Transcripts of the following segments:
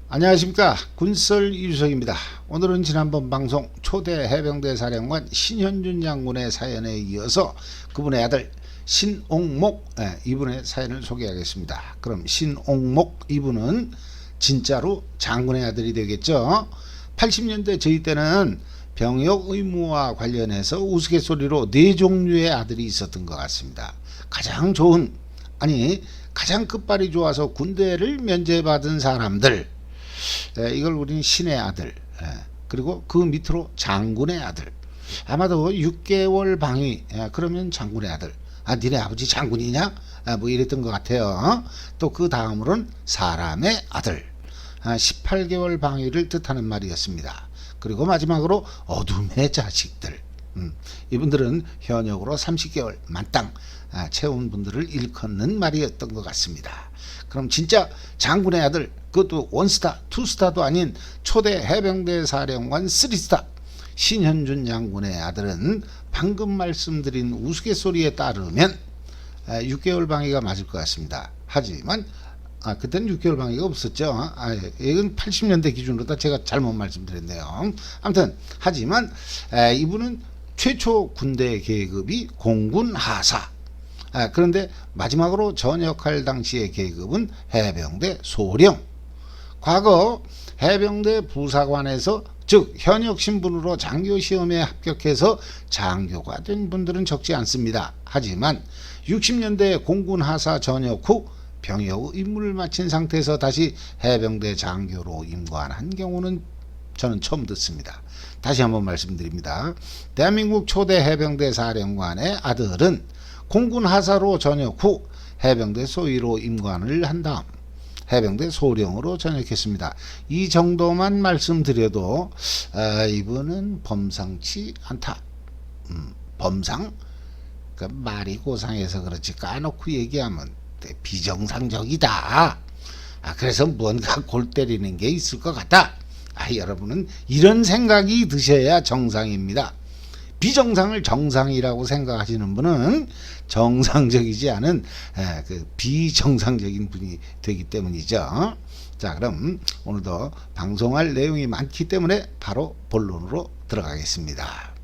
안녕하십니까, 군썰 이주석입니다. 오늘은 지난번 방송 초대 해병대 사령관 신현준 장군의 사연에 이어서 그분의 아들 신옥목 이분의 사연을 소개하겠습니다. 그럼 신옥목 이분은 진짜로 장군의 아들이 되겠죠. 80년대 저희 때는 병역 의무와 관련해서 우스갯소리로 네 종류의 아들이 있었던 것 같습니다. 가장 좋은, 가장 끝발이 좋아서 군대를 면제받은 사람들, 이걸 우리는 신의 아들, 그리고 그 밑으로 장군의 아들, 아마도 6개월 방위, 그러면 장군의 아들, 니네 아버지 장군이냐, 뭐 이랬던 것 같아요. 또 그 다음으로는 사람의 아들, 18개월 방위를 뜻하는 말이었습니다. 그리고 마지막으로 어둠의 자식들, 이분들은 현역으로 30개월 만땅 채운 분들을 일컫는 말이었던 것 같습니다. 그럼 진짜 장군의 아들, 그것도 원스타, 투스타도 아닌 초대 해병대 사령관 3스타 신현준 장군의 아들은 방금 말씀드린 우스갯소리에 따르면 6개월 방위가 맞을 것 같습니다. 하지만 그때는 6개월 방위가 없었죠. 이건 80년대 기준으로 제가 잘못 말씀드렸네요. 아무튼 하지만 이분은 최초 군대 계급이 공군 하사, 그런데 마지막으로 전역할 당시의 계급은 해병대 소령. 과거 해병대 부사관에서, 즉 현역 신분으로 장교 시험에 합격해서 장교가 된 분들은 적지 않습니다. 하지만 60년대 공군 하사 전역 후 병역 임무를 마친 상태에서 다시 해병대 장교로 임관한 경우는 저는 처음 듣습니다. 다시 한번 말씀드립니다. 대한민국 초대 해병대 사령관의 아들은 공군 하사로 전역 후 해병대 소위로 임관을 한 다음 해병대 소령으로 전역했습니다. 이 정도만 말씀드려도 이분은 범상치 않다. 범상? 그러니까 말이 고상해서 그렇지 까놓고 얘기하면 비정상적이다. 그래서 뭔가 골 때리는 게 있을 것 같다. 여러분은 이런 생각이 드셔야 정상입니다. 비정상을 정상이라고 생각하시는 분은 정상적이지 않은 그 비정상적인 분이 되기 때문이죠. 자, 그럼 오늘도 방송할 내용이 많기 때문에 바로 본론으로 들어가겠습니다.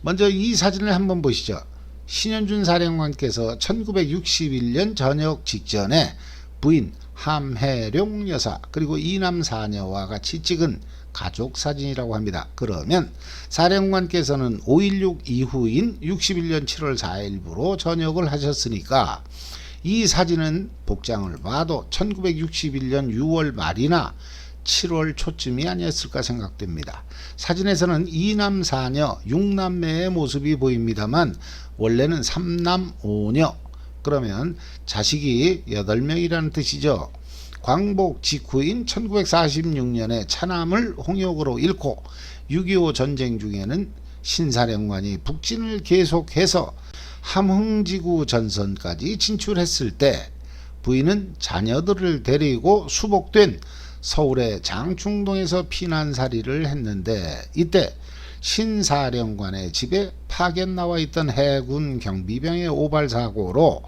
먼저 이 사진을 한번 보시죠. 신현준 사령관께서 1961년 전역 직전에 부인 함혜룡 여사 그리고 이남 사녀와 같이 찍은 가족 사진이라고 합니다. 그러면 사령관께서는 5.16 이후인 61년 7월 4일부로 전역을 하셨으니까 이 사진은 복장을 봐도 1961년 6월 말이나 7월 초쯤이 아니었을까 생각됩니다. 사진에서는 2남 4녀 6남매의 모습이 보입니다만 원래는 3남 5녀, 그러면 자식이 8명이라는 뜻이죠. 광복 직후인 1946년에 차남을 홍역으로 잃고 6.25 전쟁 중에는 신사령관이 북진을 계속해서 함흥지구 전선까지 진출했을 때 부인은 자녀들을 데리고 수복된 서울의 장충동에서 피난살이를 했는데, 이때 신사령관의 집에 파견 나와 있던 해군 경비병의 오발사고로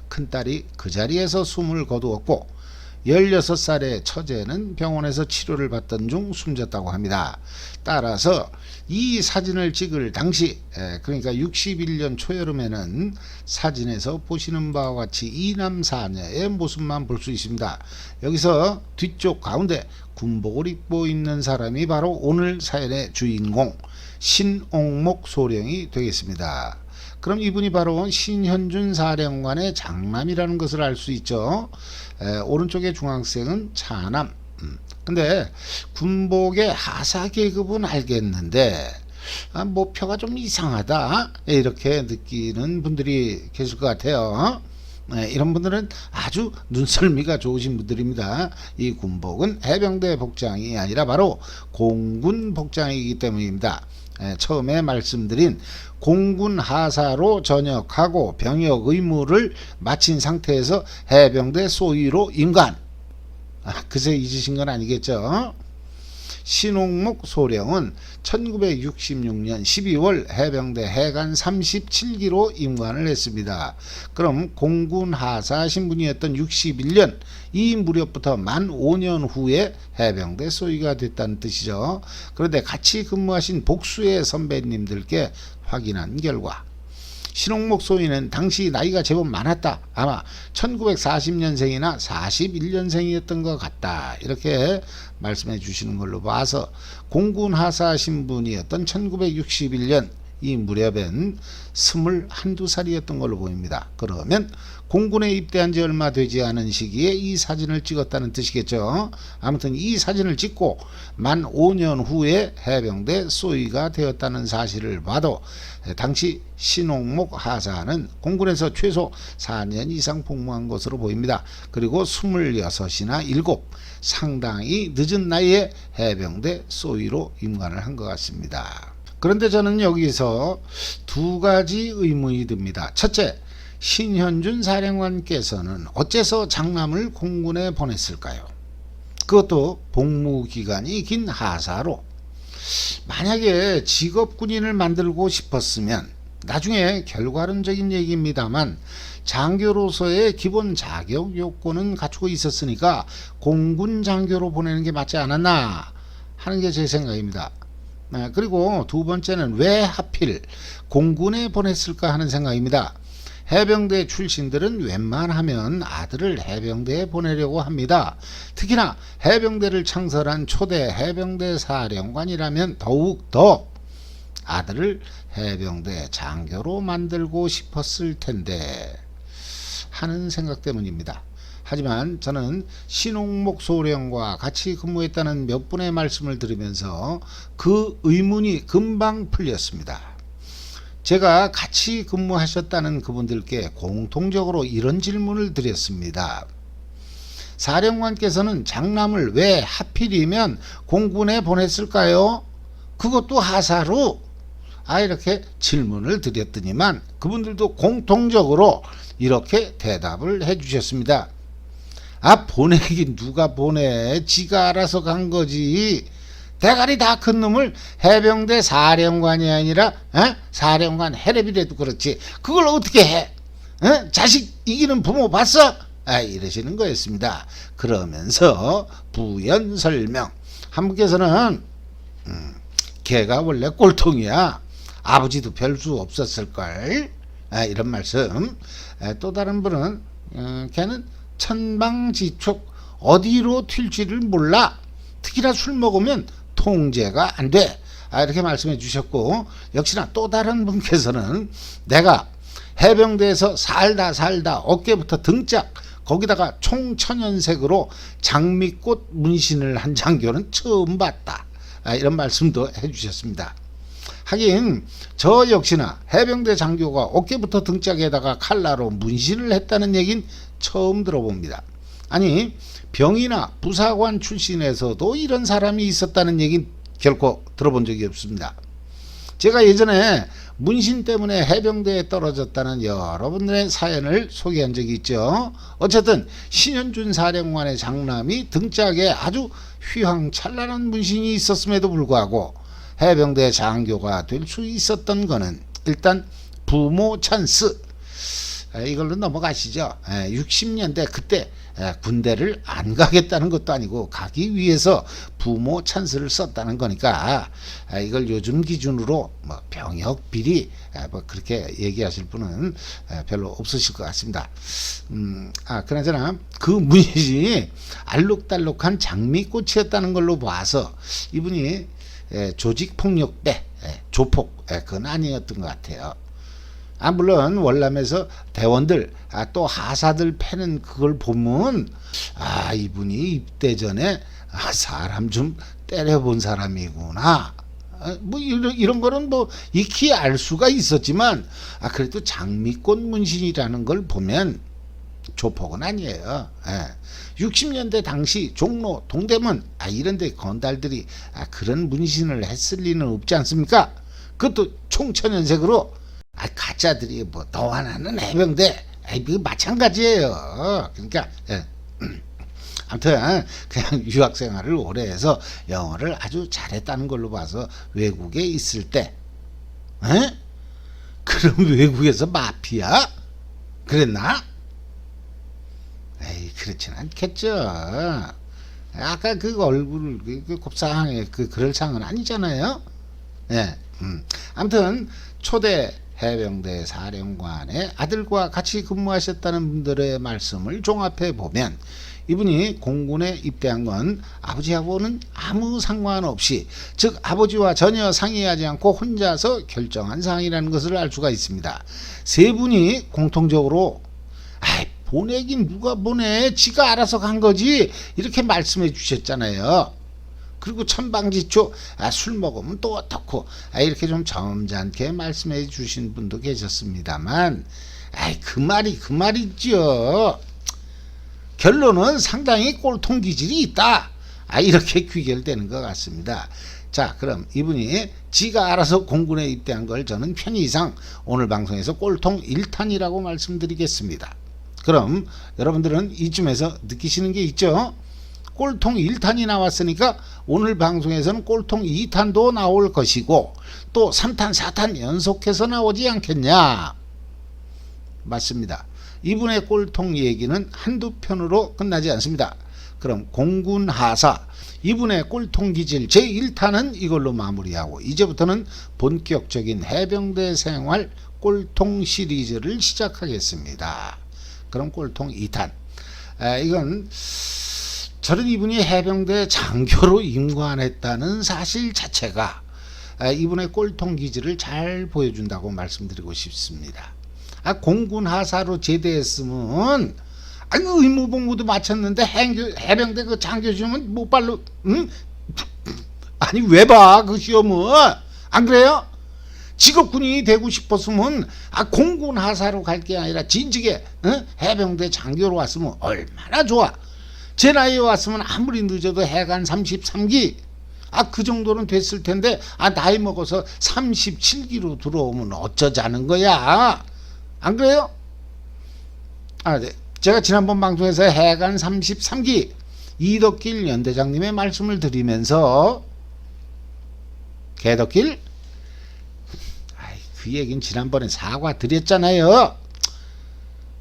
큰딸이 그 자리에서 숨을 거두었고 16살의 처제는 병원에서 치료를 받던 중 숨졌다고 합니다. 따라서 이 사진을 찍을 당시, 그러니까 61년 초여름에는 사진에서 보시는 바와 같이 2남 4녀의 모습만 볼 수 있습니다. 여기서 뒤쪽 가운데 군복을 입고 있는 사람이 바로 오늘 사연의 주인공 신옥목 소령이 되겠습니다. 그럼 이분이 바로 신현준 사령관의 장남이라는 것을 알 수 있죠. 오른쪽의 중학생은 차남. 근데 군복의 하사 계급은 알겠는데 모표가 좀 이상하다, 이렇게 느끼는 분들이 계실 것 같아요. 이런 분들은 아주 눈썰미가 좋으신 분들입니다. 이 군복은 해병대 복장이 아니라 바로 공군 복장이기 때문입니다. 처음에 말씀드린 공군 하사로 전역하고 병역 의무를 마친 상태에서 해병대 소위로 임관, 그새 잊으신 건 아니겠죠? 신홍목 소령은 1966년 12월 해병대 해관 37기로 임관을 했습니다. 그럼 공군 하사 신분이었던 61년 이 무렵부터 만 5년 후에 해병대 소위가 됐다는 뜻이죠. 그런데 같이 근무하신 복수의 선배님들께 확인한 결과 신홍목 소위는 당시 나이가 제법 많았다. 아마 1940년생이나 41년생이었던 것 같다. 이렇게 말씀해 주시는 걸로 봐서 공군 하사 신분이었던 1961년 이 무렵엔 21~22살이었던 걸로 보입니다. 그러면 공군에 입대한 지 얼마 되지 않은 시기에 이 사진을 찍었다는 뜻이겠죠. 아무튼 이 사진을 찍고 만 5년 후에 해병대 소위가 되었다는 사실을 봐도 당시 신홍목 하사는 공군에서 최소 4년 이상 복무한 것으로 보입니다. 그리고 26이나 7 상당히 늦은 나이에 해병대 소위로 임관을 한 것 같습니다. 그런데 저는 여기서 두 가지 의문이 듭니다. 첫째, 신현준 사령관께서는 어째서 장남을 공군에 보냈을까요? 그것도 복무기간이 긴 하사로. 만약에 직업군인을 만들고 싶었으면, 나중에 결과론적인 얘기입니다만 장교로서의 기본 자격 요건은 갖추고 있었으니까 공군 장교로 보내는 게 맞지 않았나 하는 게 제 생각입니다. 그리고 두 번째는 왜 하필 공군에 보냈을까 하는 생각입니다. 해병대 출신들은 웬만하면 아들을 해병대에 보내려고 합니다. 특히나 해병대를 창설한 초대 해병대 사령관이라면 더욱 더 아들을 해병대 장교로 만들고 싶었을 텐데 하는 생각 때문입니다. 하지만 저는 신홍목 소령과 같이 근무했다는 몇 분의 말씀을 들으면서 그 의문이 금방 풀렸습니다. 제가 같이 근무하셨다는 그분들께 공통적으로 이런 질문을 드렸습니다. 사령관께서는 장남을 왜 하필이면 공군에 보냈을까요? 그것도 하사로? 이렇게 질문을 드렸더니만 그분들도 공통적으로 이렇게 대답을 해주셨습니다. 보내긴 누가 보내? 지가 알아서 간 거지. 대가리 다 큰 놈을 해병대 사령관이 아니라 사령관 해랩이라도 그렇지. 그걸 어떻게 해? 자식 이기는 부모 봤어? 이러시는 거였습니다. 그러면서 부연 설명. 한 분께서는 걔가 원래 꼴통이야. 아버지도 별 수 없었을걸. 이런 말씀. 또 다른 분은 걔는 천방지축 어디로 튈지를 몰라. 특히나 술 먹으면 통제가 안 돼. 이렇게 말씀해 주셨고, 역시나 또 다른 분께서는 내가 해병대에서 살다 어깨부터 등짝 거기다가 총천연색으로 장미꽃 문신을 한 장교는 처음 봤다. 이런 말씀도 해 주셨습니다. 하긴 저 역시나 해병대 장교가 어깨부터 등짝에다가 칼라로 문신을 했다는 얘긴 처음 들어봅니다. 아니 병이나 부사관 출신에서도 이런 사람이 있었다는 얘긴 결코 들어본 적이 없습니다. 제가 예전에 문신 때문에 해병대에 떨어졌다는 여러분들의 사연을 소개한 적이 있죠. 어쨌든 신현준 사령관의 장남이 등짝에 아주 휘황찬란한 문신이 있었음에도 불구하고 해병대 장교가 될 수 있었던 거는 일단 부모 찬스, 이걸로 넘어가시죠. 60년대 그때 군대를 안 가겠다는 것도 아니고 가기 위해서 부모 찬스를 썼다는 거니까 이걸 요즘 기준으로 병역 비리 그렇게 얘기하실 분은 별로 없으실 것 같습니다. 그나저나 그 문신이 알록달록한 장미꽃이었다는 걸로 봐서 이분이 조직폭력 때 조폭 그건 아니었던 것 같아요. 물론 월남에서 대원들 또 하사들 패는 그걸 보면 이분이 입대 전에 사람 좀 때려본 사람이구나, 이런 거는 익히 알 수가 있었지만 그래도 장미꽃 문신이라는 걸 보면 조폭은 아니에요. 60년대 당시 종로, 동대문 이런 데 건달들이 그런 문신을 했을 리는 없지 않습니까? 그것도 총천연색으로. 가짜들이 너 하나는 해병대, 마찬가지예요. 그러니까 아무튼 그냥 유학 생활을 오래 해서 영어를 아주 잘했다는 걸로 봐서 외국에 있을 때, 에? 그럼 외국에서 마피아? 그랬나? 에이, 그렇진 않겠죠. 아까 그 얼굴, 그 곱상하게 그럴 상은 아니잖아요. 예. 아무튼 초대 해병대 사령관의 아들과 같이 근무하셨다는 분들의 말씀을 종합해 보면 이분이 공군에 입대한 건 아버지하고는 아무 상관없이, 즉 아버지와 전혀 상의하지 않고 혼자서 결정한 사항이라는 것을 알 수가 있습니다. 세 분이 공통적으로 아이, 보내긴 누가 보내, 지가 알아서 간 거지, 이렇게 말씀해 주셨잖아요. 그리고 천방지축, 술 먹으면 또 어떻고, 이렇게 좀 점잖게 말씀해 주신 분도 계셨습니다만, 그 말이죠. 결론은 상당히 꼴통 기질이 있다, 이렇게 귀결되는 것 같습니다. 자, 그럼 이분이 지가 알아서 공군에 입대한 걸 저는 편의상 오늘 방송에서 꼴통 1탄이라고 말씀드리겠습니다. 그럼 여러분들은 이쯤에서 느끼시는 게 있죠? 꼴통 1탄이 나왔으니까 오늘 방송에서는 꼴통 2탄도 나올 것이고 또 3탄 4탄 연속해서 나오지 않겠냐. 맞습니다. 이분의 꼴통 얘기는 한두 편으로 끝나지 않습니다. 그럼 공군 하사 이분의 꼴통 기질 제1탄은 이걸로 마무리하고 이제부터는 본격적인 해병대 생활 꼴통 시리즈를 시작하겠습니다. 그럼 꼴통 2탄, 이건 저는 이분이 해병대 장교로 임관했다는 사실 자체가 이분의 꼴통 기질을 잘 보여준다고 말씀드리고 싶습니다. 공군 하사로 제대했으면 의무 복무도 마쳤는데 해병대 그 장교 시험은 못 발로, 응? 아니 왜 봐 그 시험은, 안 그래요? 직업군이 되고 싶었으면 공군 하사로 갈 게 아니라 진즉에 해병대 장교로 왔으면 얼마나 좋아. 제 나이에 왔으면 아무리 늦어도 해관 33기 그 정도는 됐을 텐데 나이 먹어서 37기로 들어오면 어쩌자는 거야. 안 그래요? 네. 제가 지난번 방송에서 해관 33기 이덕길 연대장님의 말씀을 드리면서 개덕길, 그 얘기는 지난번에 사과 드렸잖아요.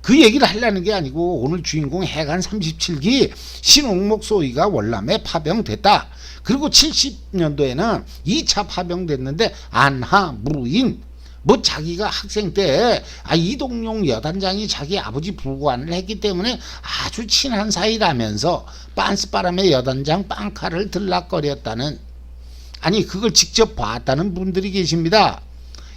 그 얘기를 하려는 게 아니고 오늘 주인공 해관 37기 신옥목 소위가 월남에 파병됐다. 그리고 70년도에는 2차 파병됐는데 안하 무인, 자기가 학생 때 이동용 여단장이 자기 아버지 부관을 했기 때문에 아주 친한 사이라면서 빤스바람에 여단장 빵카를 들락거렸다는, 그걸 직접 봤다는 분들이 계십니다.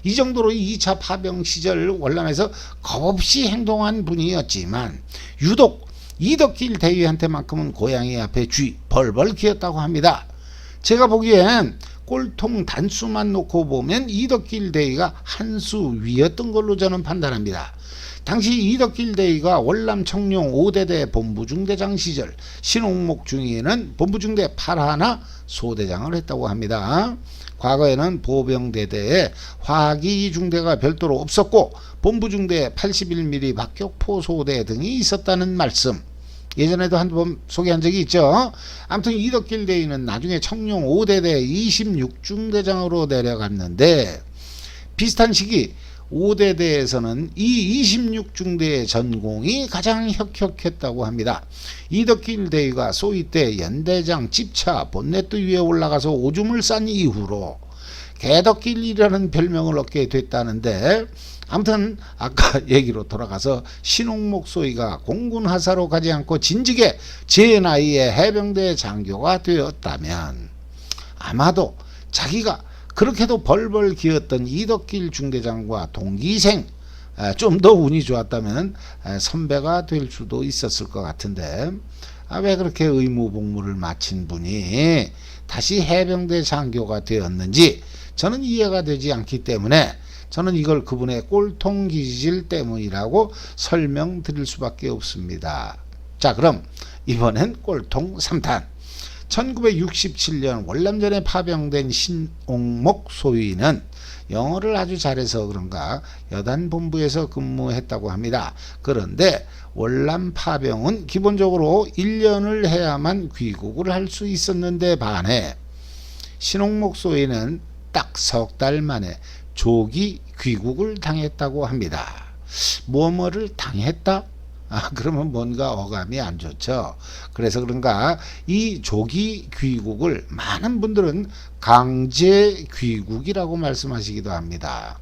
이 정도로 2차 파병 시절 월남에서 겁없이 행동한 분이었지만 유독 이덕길 대위한테만큼은 고양이 앞에 쥐 벌벌 기었다고 합니다. 제가 보기엔 꼴통 단수만 놓고 보면 이덕길 대위가 한 수 위였던 걸로 저는 판단합니다. 당시 이덕길 대위가 월남 청룡 5대대 본부중대장 시절 신옥목 중위에는 본부중대 8하나 소대장을 했다고 합니다. 과거에는 보병대대에 화기 중대가 별도로 없었고 본부중대에 81mm 박격포 소대 등이 있었다는 말씀 예전에도 한번 소개한 적이 있죠. 아무튼 이덕길 대위는 나중에 청룡 5대대 26중대장으로 내려갔는데 비슷한 시기 5대대에서는 이 26중대의 전공이 가장 혁혁했다고 합니다. 이덕길 대위가 소위 때 연대장 집차 본네트 위에 올라가서 오줌을 싼 이후로 개덕길이라는 별명을 얻게 됐다는데, 아무튼 아까 얘기로 돌아가서 신옥목 소위가 공군 하사로 가지 않고 진즉에 제 나이에 해병대 장교가 되었다면 아마도 자기가 그렇게도 벌벌 기었던 이덕길 중대장과 동기생, 좀 더 운이 좋았다면 선배가 될 수도 있었을 것 같은데 왜 그렇게 의무 복무를 마친 분이 다시 해병대 장교가 되었는지 저는 이해가 되지 않기 때문에 저는 이걸 그분의 꼴통 기질 때문이라고 설명드릴 수밖에 없습니다. 자, 그럼 이번엔 꼴통 3탄. 1967년 월남전에 파병된 신옥목 소위는 영어를 아주 잘해서 그런가 여단본부에서 근무했다고 합니다. 그런데 월남 파병은 기본적으로 1년을 해야만 귀국을 할 수 있었는데 반해 신옥목 소위는 딱 석 달 만에 조기 귀국을 당했다고 합니다. 뭐뭐를 당했다? 그러면 뭔가 어감이 안 좋죠. 그래서 그런가 이 조기 귀국을 많은 분들은 강제 귀국이라고 말씀하시기도 합니다.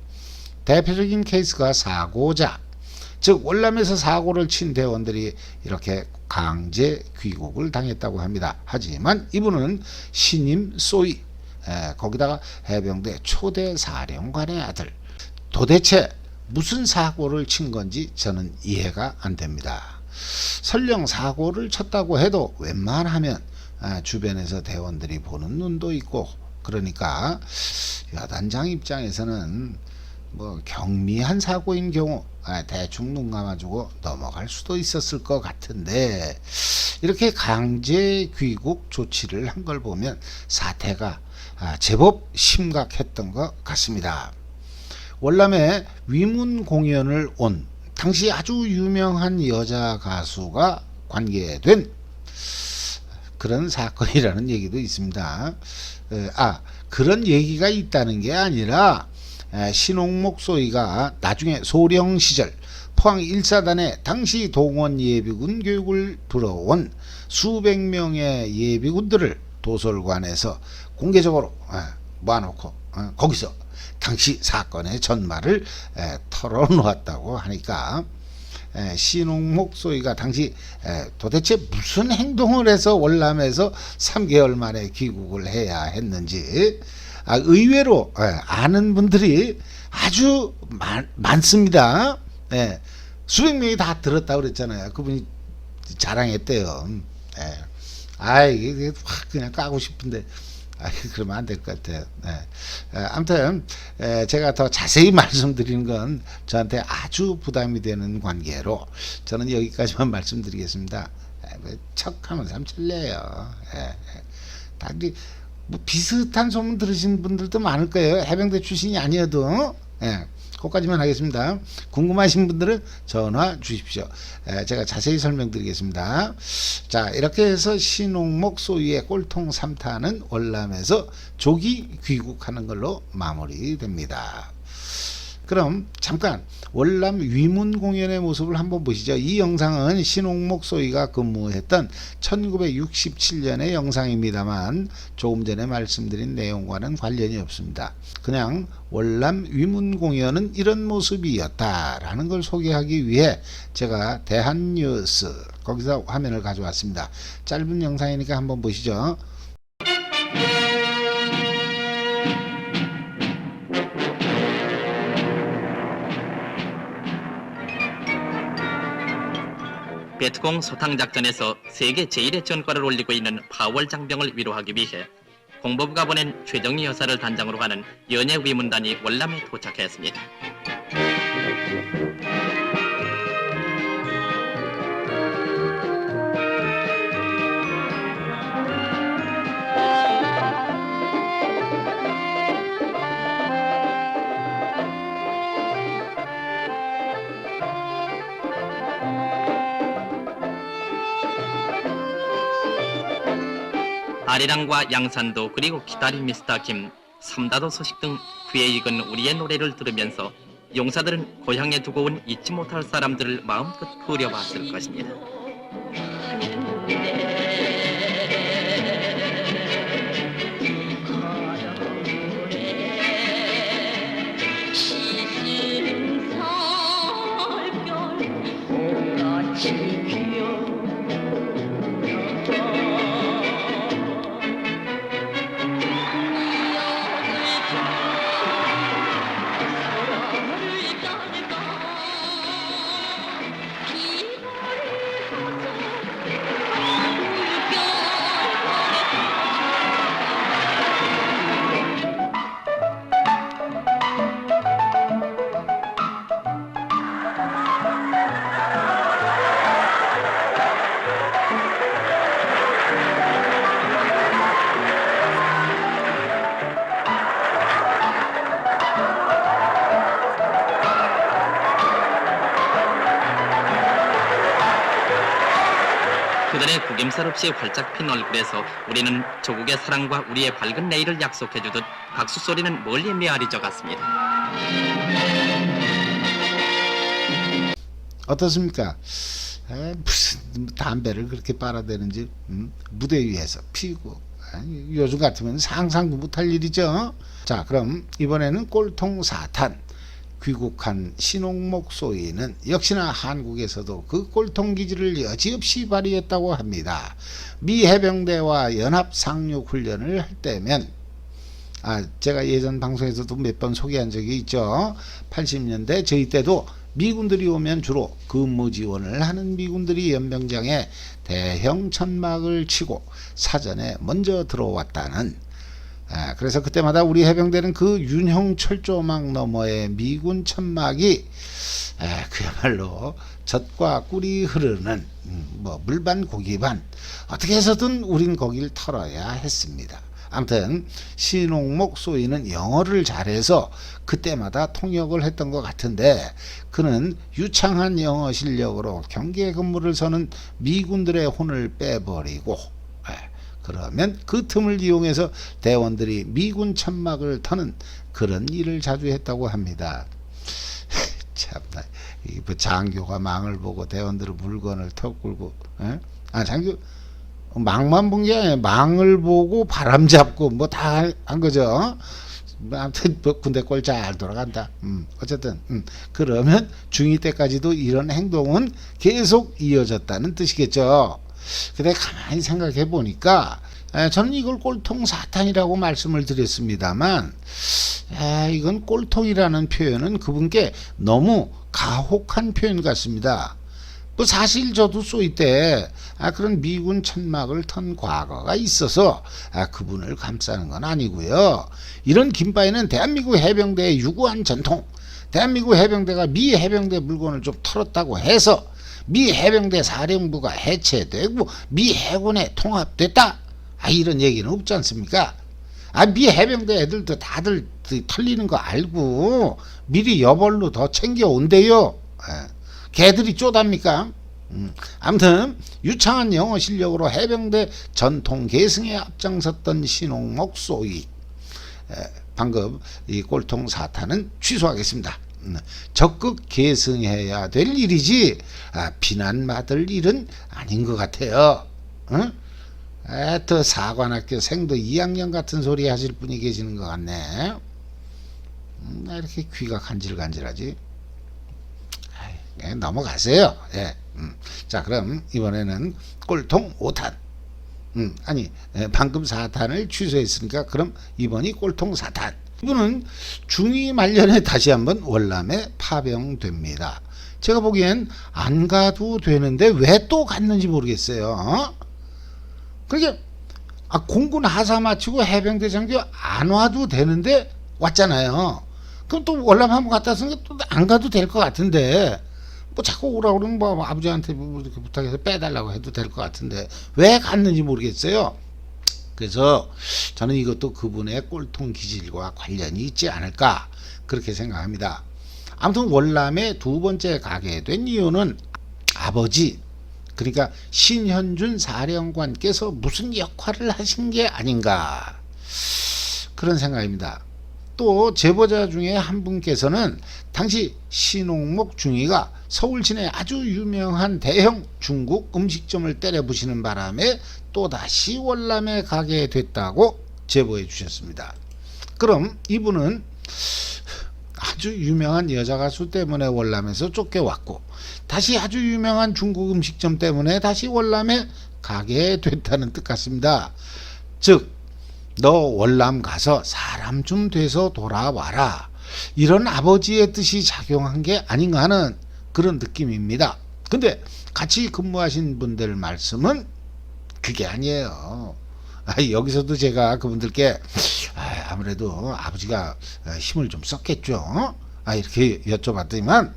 대표적인 케이스가 사고자, 즉 월남에서 사고를 친 대원들이 이렇게 강제 귀국을 당했다고 합니다. 하지만 이분은 신임 소위, 거기다가 해병대 초대 사령관의 아들. 도대체 무슨 사고를 친 건지 저는 이해가 안 됩니다. 설령 사고를 쳤다고 해도 웬만하면 주변에서 대원들이 보는 눈도 있고, 그러니까 여단장 입장에서는 뭐 경미한 사고인 경우 대충 눈 감아주고 넘어갈 수도 있었을 것 같은데, 이렇게 강제 귀국 조치를 한 걸 보면 사태가 제법 심각했던 것 같습니다. 월남에 위문 공연을 온 당시 아주 유명한 여자 가수가 관계된 그런 사건이라는 얘기도 있습니다. 그런 얘기가 있다는 게 아니라 신옥목 소위가 나중에 소령 시절 포항 1사단에 당시 동원 예비군 교육을 들어온 수백 명의 예비군들을 도솔관에서 공개적으로 모아놓고 거기서 당시 사건의 전말을 털어놓았다고 하니까 신옥목 소위가 당시 도대체 무슨 행동을 해서 월남에서 3개월 만에 귀국을 해야 했는지 의외로 아는 분들이 아주 많습니다. 수백 명이 다 들었다고 그랬잖아요. 그분이 자랑했대요. 이게 확 그냥 까고 싶은데 그러면 안 될 것 같아요. 아무튼 제가 더 자세히 말씀드리는 건 저한테 아주 부담이 되는 관계로 저는 여기까지만 말씀드리겠습니다. 척하면서 참 틀려요. 뭐 비슷한 소문 들으신 분들도 많을 거예요. 해병대 출신이 아니어도. 그것까지만 하겠습니다. 궁금하신 분들은 전화 주십시오. 제가 자세히 설명드리겠습니다. 자, 이렇게 해서 신옥목 소위의 꼴통 3탄은 월남에서 조기 귀국하는 걸로 마무리됩니다. 그럼 잠깐 월남 위문 공연의 모습을 한번 보시죠. 이 영상은 신옥목 소위가 근무했던 1967년의 영상입니다만 조금 전에 말씀드린 내용과는 관련이 없습니다. 그냥 월남 위문 공연은 이런 모습이었다라는 걸 소개하기 위해 제가 대한뉴스 거기서 화면을 가져왔습니다. 짧은 영상이니까 한번 보시죠. 베트콩 소탕작전에서 세계 제1의 전과를 올리고 있는 파월 장병을 위로하기 위해 공보부가 보낸 최정희 여사를 단장으로 하는 연예 위문단이 월남에 도착했습니다. 아리랑과 양산도 그리고 기다린 미스터 김, 삼다도 소식 등 귀에 익은 우리의 노래를 들으면서 용사들은 고향에 두고 온 잊지 못할 사람들을 마음껏 그려봤을 것입니다. 구김살 없이 활짝 핀 얼굴에서 우리는 조국의 사랑과 우리의 밝은 내일을 약속해주듯 박수 소리는 멀리 메아리져 갔습니다. 어떻습니까? 무슨 담배를 그렇게 빨아대는지 무대 위에서 피우고 요즘 같으면 상상도 못할 일이죠. 자, 그럼 이번에는 꼴통 사탄 귀국한 신홍목 소위는 역시나 한국에서도 그 꼴통 기질을 여지없이 발휘했다고 합니다. 미 해병대와 연합 상륙 훈련을 할 때면 제가 예전 방송에서도 몇 번 소개한 적이 있죠. 80년대 저희 때도 미군들이 오면 주로 근무 지원을 하는 미군들이 연병장에 대형 천막을 치고 사전에 먼저 들어왔다는, 그래서 그때마다 우리 해병대는 그 윤형 철조망 너머의 미군 천막이 그야말로 젖과 꿀이 흐르는 물반 고기반 어떻게 해서든 우린 거길 털어야 했습니다. 아무튼 신홍목 소위는 영어를 잘해서 그때마다 통역을 했던 것 같은데, 그는 유창한 영어 실력으로 경계 근무를 서는 미군들의 혼을 빼버리고, 그러면 그 틈을 이용해서 대원들이 미군 천막을 터는 그런 일을 자주 했다고 합니다. 참나, 장교가 망을 보고 대원들은 물건을 턱굴고, 장교 망만 본 게 아니에요. 망을 보고 바람 잡고 뭐 다 한 거죠. 아무튼 군대 꼴 잘 돌아간다. 어쨌든 그러면 중2 때까지도 이런 행동은 계속 이어졌다는 뜻이겠죠. 근데 가만히 생각해 보니까 저는 이걸 꼴통 사탄이라고 말씀을 드렸습니다만, 이건 꼴통이라는 표현은 그분께 너무 가혹한 표현 같습니다. 사실 저도 소위 때 그런 미군 천막을 턴 과거가 있어서 그분을 감싸는 건 아니고요. 이런 김바위는 대한민국 해병대의 유구한 전통, 대한민국 해병대가 미 해병대 물건을 좀 털었다고 해서 미 해병대 사령부가 해체되고 미 해군에 통합됐다, 이런 얘기는 없지 않습니까? 미 해병대 애들도 다들 털리는 거 알고 미리 여벌로 더 챙겨온대요. 걔들이 쪼답니까? 아무튼 유창한 영어 실력으로 해병대 전통 계승에 앞장섰던 신홍목 소위, 방금 이 꼴통 사탄은 취소하겠습니다. 적극 계승해야 될 일이지 비난받을 일은 아닌 것 같아요. 또 사관학교 생도 2학년 같은 소리 하실 분이 계시는 것 같네. 이렇게 귀가 간질간질하지. 넘어가세요. 자, 그럼 이번에는 꼴통 5탄. 방금 4탄을 취소했으니까 그럼 이번이 꼴통 4탄. 이분은 중2 말년에 다시 한번 월남에 파병됩니다. 제가 보기엔 안 가도 되는데 왜 또 갔는지 모르겠어요. 그러니까 공군 하사 마치고 해병대 장교 안 와도 되는데 왔잖아요. 그럼 또 월남 한번 갔다 왔으니까 또 안 가도 될 것 같은데, 자꾸 오라고 그러면 아버지한테 이렇게 부탁해서 빼달라고 해도 될 것 같은데 왜 갔는지 모르겠어요. 그래서 저는 이것도 그분의 꼴통 기질과 관련이 있지 않을까 그렇게 생각합니다. 아무튼 월남에 두 번째 가게 된 이유는 아버지, 그러니까 신현준 사령관께서 무슨 역할을 하신 게 아닌가 그런 생각입니다. 또 제보자 중에 한 분께서는 당시 신홍목 중위가 서울 시내 아주 유명한 대형 중국 음식점을 때려부시는 바람에 또다시 월남에 가게 됐다고 제보해 주셨습니다. 그럼 이분은 아주 유명한 여자 가수 때문에 월남에서 쫓겨왔고 다시 아주 유명한 중국 음식점 때문에 다시 월남에 가게 됐다는 뜻 같습니다. 즉, 너 월남 가서 사람 좀 돼서 돌아와라, 이런 아버지의 뜻이 작용한 게 아닌가 하는 그런 느낌입니다. 근데 같이 근무하신 분들 말씀은 그게 아니에요. 여기서도 제가 그분들께 아무래도 아버지가 힘을 좀 썼겠죠, 이렇게 여쭤봤더니만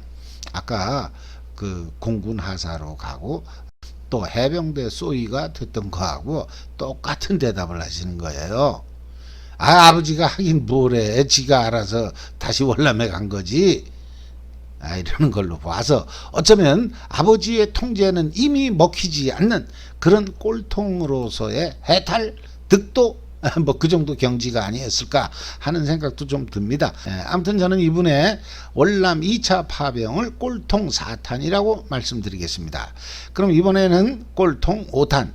아까 그 공군 하사로 가고 또 해병대 소위가 됐던 거하고 똑같은 대답을 하시는 거예요. 아버지가 하긴 뭐래, 지가 알아서 다시 월남에 간 거지. 이러는 걸로 봐서 어쩌면 아버지의 통제는 이미 먹히지 않는 그런 꼴통으로서의 해탈, 득도 뭐 그 정도 경지가 아니었을까 하는 생각도 좀 듭니다. 아무튼 저는 이분의 월남 2차 파병을 꼴통 4탄이라고 말씀드리겠습니다. 그럼 이번에는 꼴통 5탄.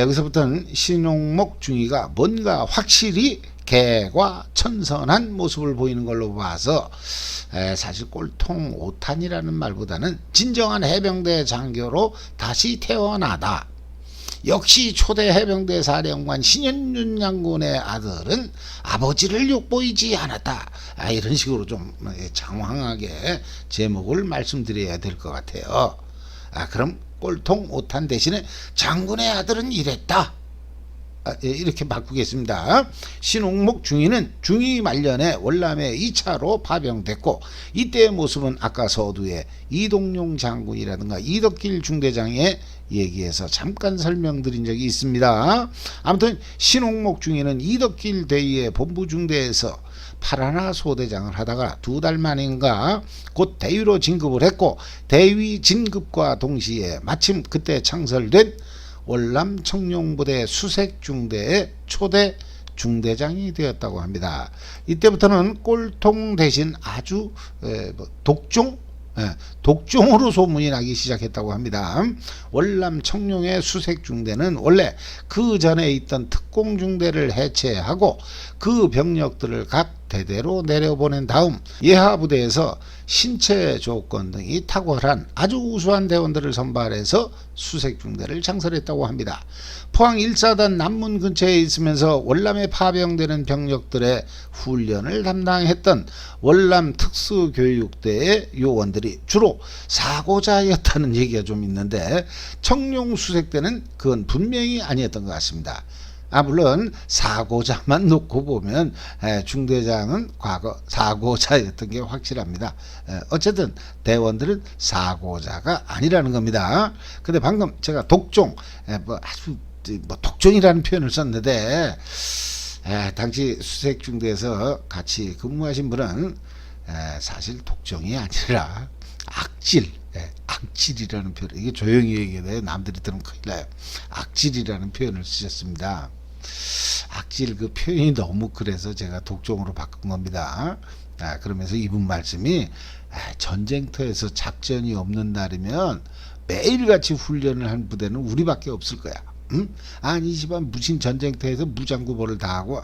여기서부터는 신홍목 중위가 뭔가 확실히 개과천선한 모습을 보이는 걸로 봐서 사실 꼴통 5탄이라는 말보다는 진정한 해병대 장교로 다시 태어나다. 역시 초대 해병대 사령관 신현준 장군의 아들은 아버지를 욕보이지 않았다. 이런 식으로 좀 장황하게 제목을 말씀드려야 될 것 같아요. 그럼 꼴통 5탄 대신에 장군의 아들은 이랬다. 이렇게 바꾸겠습니다. 신홍목 중위는 중위 말년에 월남에 2차로 파병됐고 이때의 모습은 아까 서두에 이동용 장군이라든가 이덕길 중대장의 얘기해서 잠깐 설명드린 적이 있습니다. 아무튼 신홍목 중위는 이덕길 대위의 본부중대에서 파라나 소대장을 하다가 2달 만인가 곧 대위로 진급을 했고 대위 진급과 동시에 마침 그때 창설된 월남 청룡부대 수색중대의 초대 중대장이 되었다고 합니다. 이때부터는 꼴통 대신 아주 독종으로 소문이 나기 시작했다고 합니다. 월남 청룡의 수색중대는 원래 그 전에 있던 특공중대를 해체하고 그 병력들을 각 대대로 내려보낸 다음 예하부대에서 신체 조건 등이 탁월한 아주 우수한 대원들을 선발해서 수색중대를 창설했다고 합니다. 포항 1사단 남문 근처에 있으면서 월남에 파병되는 병력들의 훈련을 담당했던 월남 특수교육대의 요원들이 주로 사고자였다는 얘기가 좀 있는데 청룡 수색대는 그건 분명히 아니었던 것 같습니다. 물론 사고자만 놓고 보면 중대장은 과거 사고자였던 게 확실합니다. 어쨌든 대원들은 사고자가 아니라는 겁니다. 근데 방금 제가 독종, 아주 독종이라는 표현을 썼는데 당시 수색중대에서 같이 근무하신 분은 사실 독종이 아니라 악질이라는 표현, 이게 조용히 얘기해도 남들이 들으면 큰일 나요. 악질이라는 표현을 쓰셨습니다. 악질 그 표현이 너무 그래서 제가 독종으로 바꾼 겁니다. 그러면서 이분 말씀이 전쟁터에서 작전이 없는 날이면 매일같이 훈련을 한 부대는 우리밖에 없을 거야. 아니지만 무슨 전쟁터에서 무장구보를 다 하고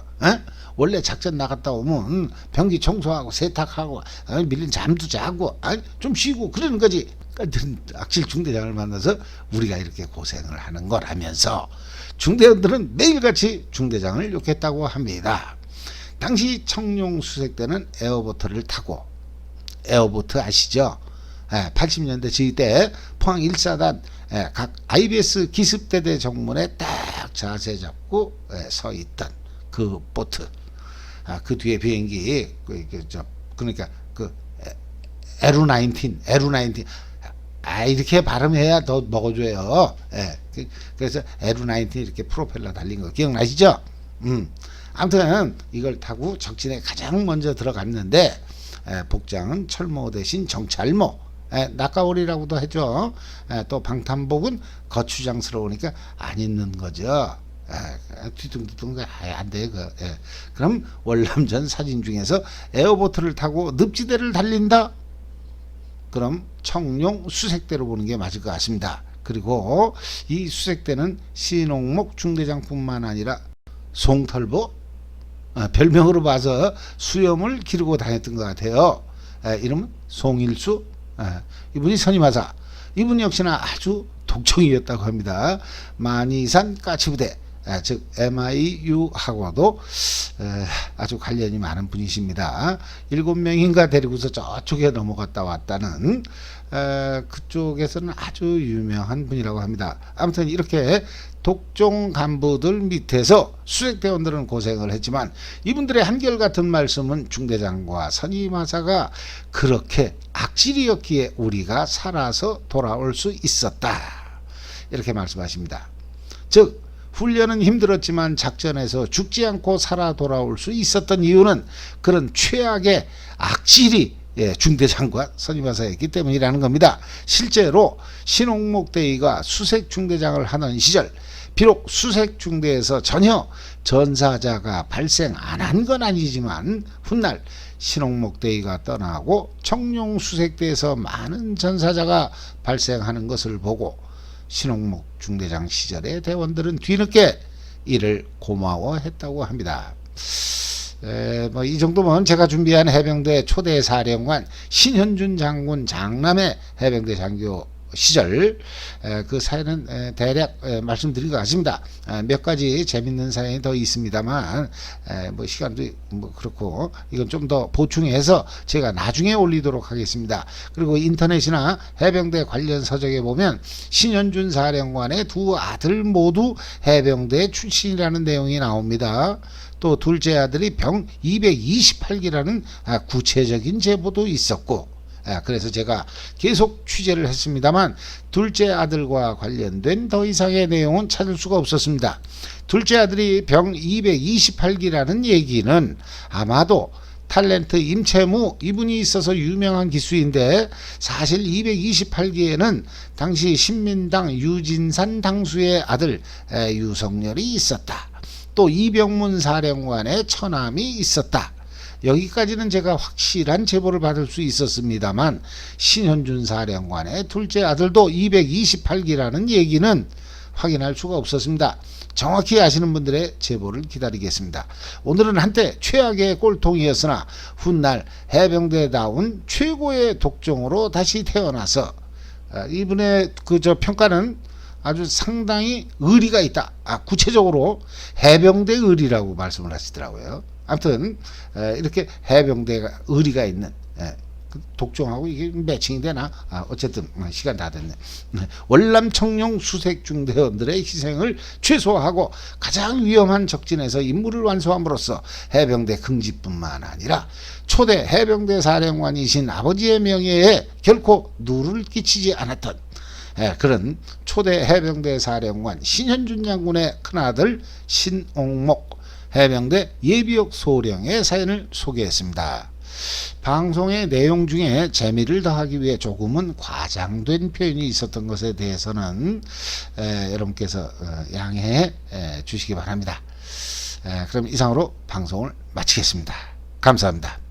원래 작전 나갔다 오면 병기 청소하고 세탁하고 밀린 잠도 자고 좀 쉬고 그러는 거지. 악질 중대장을 만나서 우리가 이렇게 고생을 하는 거라면서 중대원들은 매일같이 중대장을 욕했다고 합니다. 당시 청룡 수색대는 에어보트를 타고, 에어보트 아시죠? 80년대 저희 때 포항 1사단 각 IBS 기습대대 정문에 딱 자세 잡고 서 있던 그 보트, 그 뒤에 비행기, 그러니까 그 에루19 이렇게 발음해야 더 먹어줘요. 그래서 에루19 이렇게 프로펠러 달린 거 기억나시죠? 아무튼 이걸 타고 적진에 가장 먼저 들어갔는데 복장은 철모 대신 정찰모, 낙가오리라고도 하죠. 또 방탄복은 거추장스러우니까 안 입는 거죠. 뒤뚱뒤뚱 안 돼. 그럼 월남전 사진 중에서 에어보트를 타고 늪지대를 달린다? 그럼 청룡 수색대로 보는 게 맞을 것 같습니다. 그리고 이 수색대는 신홍목 중대장뿐만 아니라 송털보, 별명으로 봐서 수염을 기르고 다녔던 것 같아요. 이름은 송일수, 이분이 선임하사, 이분 역시나 아주 독종이었다고 합니다. 만이산 까치부대, 즉 MIU하고도 아주 관련이 많은 분이십니다. 7명인가 데리고서 저쪽에 넘어갔다 왔다는 그쪽에서는 아주 유명한 분이라고 합니다. 아무튼 이렇게 독종 간부들 밑에서 수색대원들은 고생을 했지만 이분들의 한결같은 말씀은 중대장과 선임하사가 그렇게 악질이었기에 우리가 살아서 돌아올 수 있었다, 이렇게 말씀하십니다. 즉 훈련은 힘들었지만 작전에서 죽지 않고 살아 돌아올 수 있었던 이유는 그런 최악의 악질이 중대장과 선임하사였기 때문이라는 겁니다. 실제로 신홍목대위가 수색중대장을 하던 시절 비록 수색중대에서 전혀 전사자가 발생 안 한 건 아니지만 훗날 신홍목대위가 떠나고 청룡수색대에서 많은 전사자가 발생하는 것을 보고 신홍목 중대장 시절의 대원들은 뒤늦게 이를 고마워했다고 합니다. 뭐 이 정도면 제가 준비한 해병대 초대 사령관 신현준 장군 장남의 해병대 장교 시절 그 사연은 대략 말씀드린 것 같습니다. 몇 가지 재밌는 사연이 더 있습니다만 뭐 시간도 뭐 그렇고 이건 좀 더 보충해서 제가 나중에 올리도록 하겠습니다. 그리고 인터넷이나 해병대 관련 서적에 보면 신현준 사령관의 두 아들 모두 해병대 출신이라는 내용이 나옵니다. 또 둘째 아들이 병 228기라는 구체적인 제보도 있었고, 그래서 제가 계속 취재를 했습니다만 둘째 아들과 관련된 더 이상의 내용은 찾을 수가 없었습니다. 둘째 아들이 병 228기라는 얘기는 아마도 탤런트 임채무 이분이 있어서 유명한 기수인데, 사실 228기에는 당시 신민당 유진산 당수의 아들 유석열이 있었다. 또 이병문 사령관의 처남이 있었다. 여기까지는 제가 확실한 제보를 받을 수 있었습니다만 신현준 사령관의 둘째 아들도 228기라는 얘기는 확인할 수가 없었습니다. 정확히 아시는 분들의 제보를 기다리겠습니다. 오늘은 한때 최악의 꼴통이었으나 훗날 해병대다운 최고의 독종으로 다시 태어나서 이분의 평가는 아주 상당히 의리가 있다. 구체적으로 해병대 의리라고 말씀을 하시더라고요. 아무튼 이렇게 해병대가 의리가 있는 독종하고 이게 매칭이 되나? 어쨌든 시간 다 됐네. 월남 청룡 수색중대원들의 희생을 최소화하고 가장 위험한 적진에서 임무를 완수함으로써 해병대 긍지뿐만 아니라 초대 해병대 사령관이신 아버지의 명예에 결코 누를 끼치지 않았던 그런 초대 해병대 사령관 신현준 장군의 큰아들 신옥목 해병대 예비역 소령의 사연을 소개했습니다. 방송의 내용 중에 재미를 더하기 위해 조금은 과장된 표현이 있었던 것에 대해서는 여러분께서 양해해 주시기 바랍니다. 그럼 이상으로 방송을 마치겠습니다. 감사합니다.